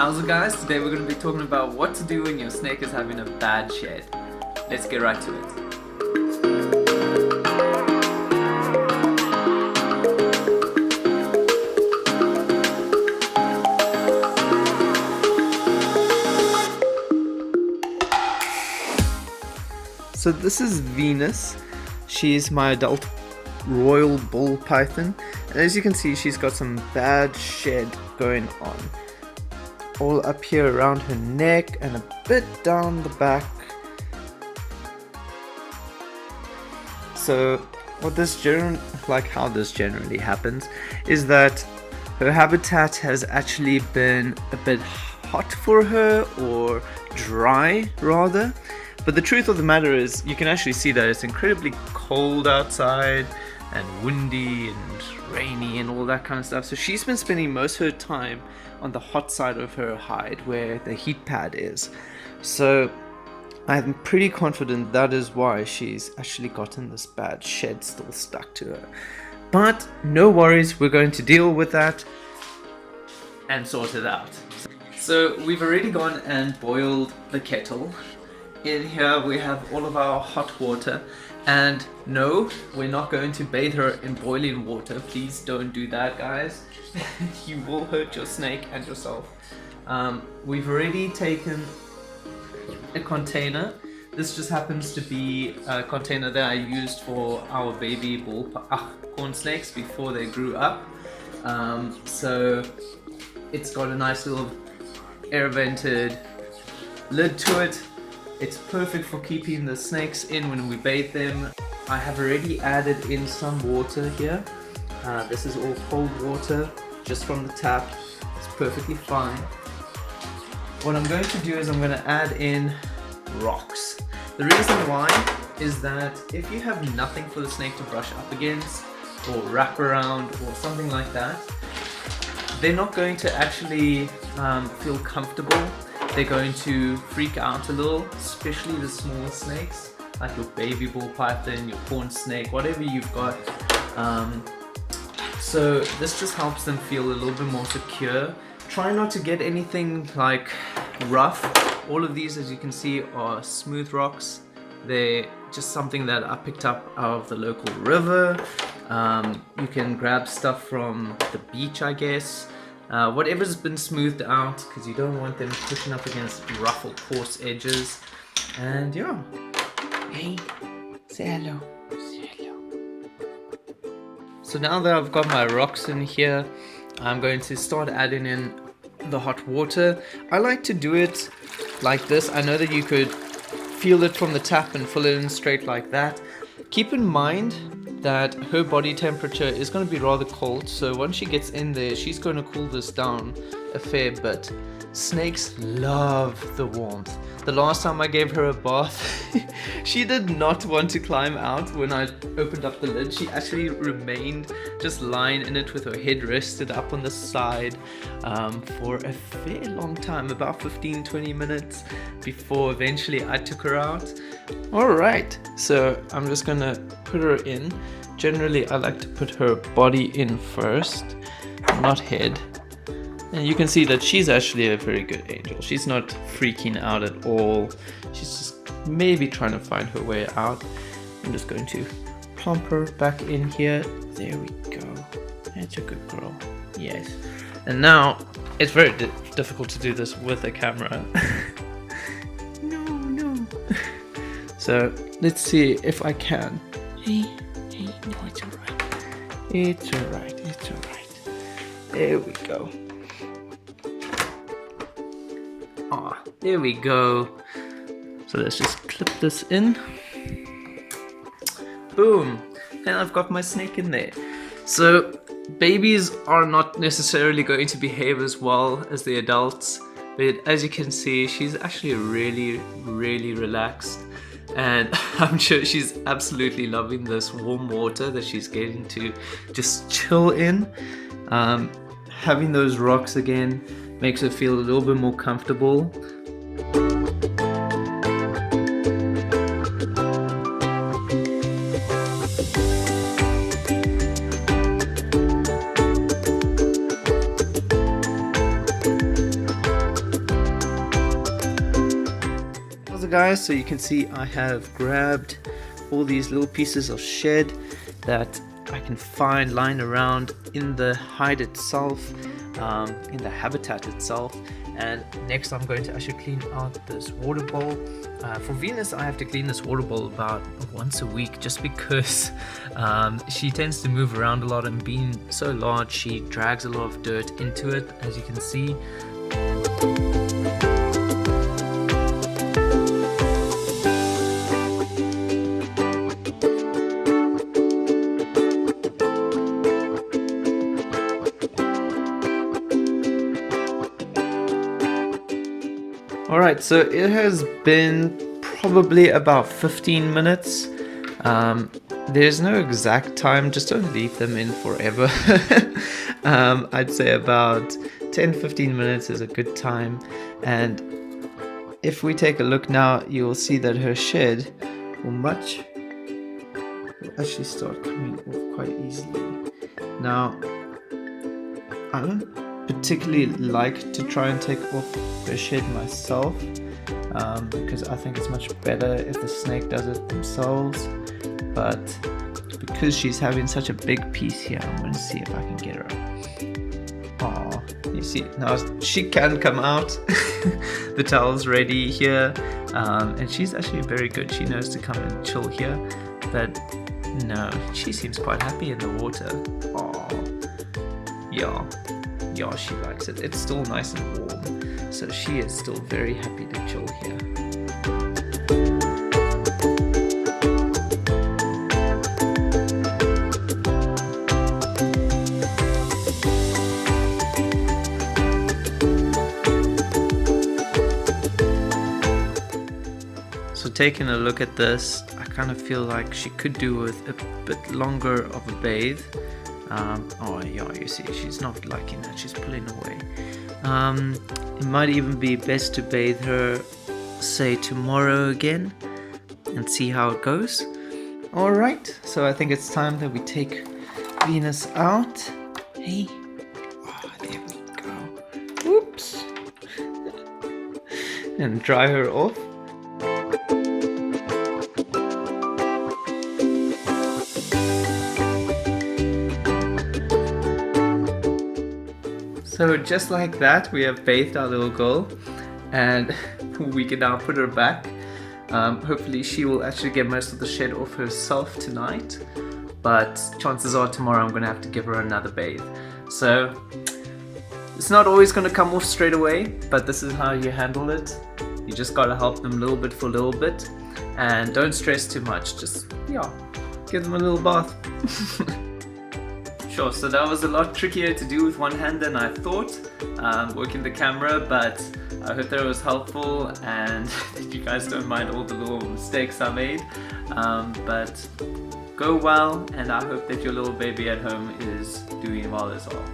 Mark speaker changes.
Speaker 1: How's it, guys? Today we're going to be talking about what to do when your snake is having a bad shed. Let's get right to it. So this is Venus. She's my adult royal ball python, and as you can see, she's got some bad shed going on. All up here around her neck and a bit down the back. So how this generally happens is that her habitat has actually been a bit hot for her, or dry rather. But the truth of the matter is, you can actually see that it's incredibly cold outside and windy and rainy and all that kind of stuff. So she's been spending most of her time on the hot side of her hide where the heat pad is. So I'm pretty confident that is why she's actually gotten this bad shed still stuck to her. But no worries, we're going to deal with that and sort it out. So we've already gone and boiled the kettle. In here we have all of our hot water, and no, we're not going to bathe her in boiling water. Please don't do that, guys. You will hurt your snake and yourself. We've already taken a container. This just happens to be a container that I used for our baby corn snakes before they grew up. So it's got a nice little air vented lid to it. It's perfect for keeping the snakes in when we bathe them. I have already added in some water here. This is all cold water, just from the tap. It's perfectly fine. What I'm going to do is I'm going to add in rocks. The reason why is that if you have nothing for the snake to brush up against, or wrap around, or something like that, they're not going to actually feel comfortable. They're going to freak out a little, especially the small snakes, like your baby ball python, your corn snake, whatever you've got. So this just helps them feel a little bit more secure. Try not to get anything like rough. All of these, as you can see, are smooth rocks. They're just something that I picked up out of the local river. You can grab stuff from the beach, I guess. Whatever's been smoothed out, because you don't want them pushing up against rough or coarse edges. And yeah. Hey, say hello. Say hello. So now that I've got my rocks in here, I'm going to start adding in the hot water. I like to do it like this. I know that you could feel it from the tap and fill it in straight like that. Keep in mind that her body temperature is going to be rather cold, so once she gets in there, she's going to cool this down a fair bit. Snakes love the warmth. The last time I gave her a bath, she did not want to climb out when I opened up the lid. She actually remained just lying in it with her head rested up on the side for a fair long time, about 15-20 minutes, before eventually I took her out. Alright, so I'm just gonna put her in. Generally I like to put her body in first, not head. And you can see that she's actually a very good angel. She's not freaking out at all. She's just maybe trying to find her way out. I'm just going to plump her back in here. There we go. That's a good girl. Yes. And now, it's very difficult to do this with a camera. No. So, let's see if I can. Hey, no, it's alright. It's alright. There we go. There we go. So let's just clip this in. Boom. And I've got my snake in there. So babies are not necessarily going to behave as well as the adults, but as you can see, she's actually really relaxed, and I'm sure she's absolutely loving this warm water that she's getting to just chill in. Having those rocks again makes her feel a little bit more comfortable. guys, so you can see I have grabbed all these little pieces of shed that I can find lying around in the hide itself, in the habitat itself. And next I'm going to actually clean out this water bowl. For Venus, I have to clean this water bowl about once a week, just because she tends to move around a lot, and being so large she drags a lot of dirt into it, as you can see. Alright, so it has been probably about 15 minutes. There's no exact time, just don't leave them in forever. I'd say about 10-15 minutes is a good time. And if we take a look now, you'll see that her shed will actually start coming off quite easily. Now, I don't particularly like to try and take off her shed myself, because I think it's much better if the snake does it themselves. But because she's having such a big piece here, I'm going to see if I can get her. Oh, you see, now she can come out. The towel's ready here, and she's actually very good. She knows to come and chill here, but no, she seems quite happy in the water. Oh, yeah, she likes it. It's still nice and warm, so she is still very happy to chill here. So taking a look at this, I kind of feel like she could do with a bit longer of a bathe. Oh yeah, you see, she's not liking that, she's pulling away. It might even be best to bathe her, say, tomorrow again, and see how it goes. Alright, so I think it's time that we take Venus out. Hey, oh, there we go. Whoops. And dry her off. So just like that, we have bathed our little girl, and we can now put her back. Hopefully she will actually get most of the shed off herself tonight, but chances are tomorrow I'm going to have to give her another bathe. So it's not always going to come off straight away, but this is how you handle it. You just got to help them little bit for little bit, and don't stress too much. Just, yeah, give them a little bath. Sure, so that was a lot trickier to do with one hand than I thought, working the camera, but I hope that it was helpful and that you guys don't mind all the little mistakes I made. But go well, and I hope that your little baby at home is doing well as well.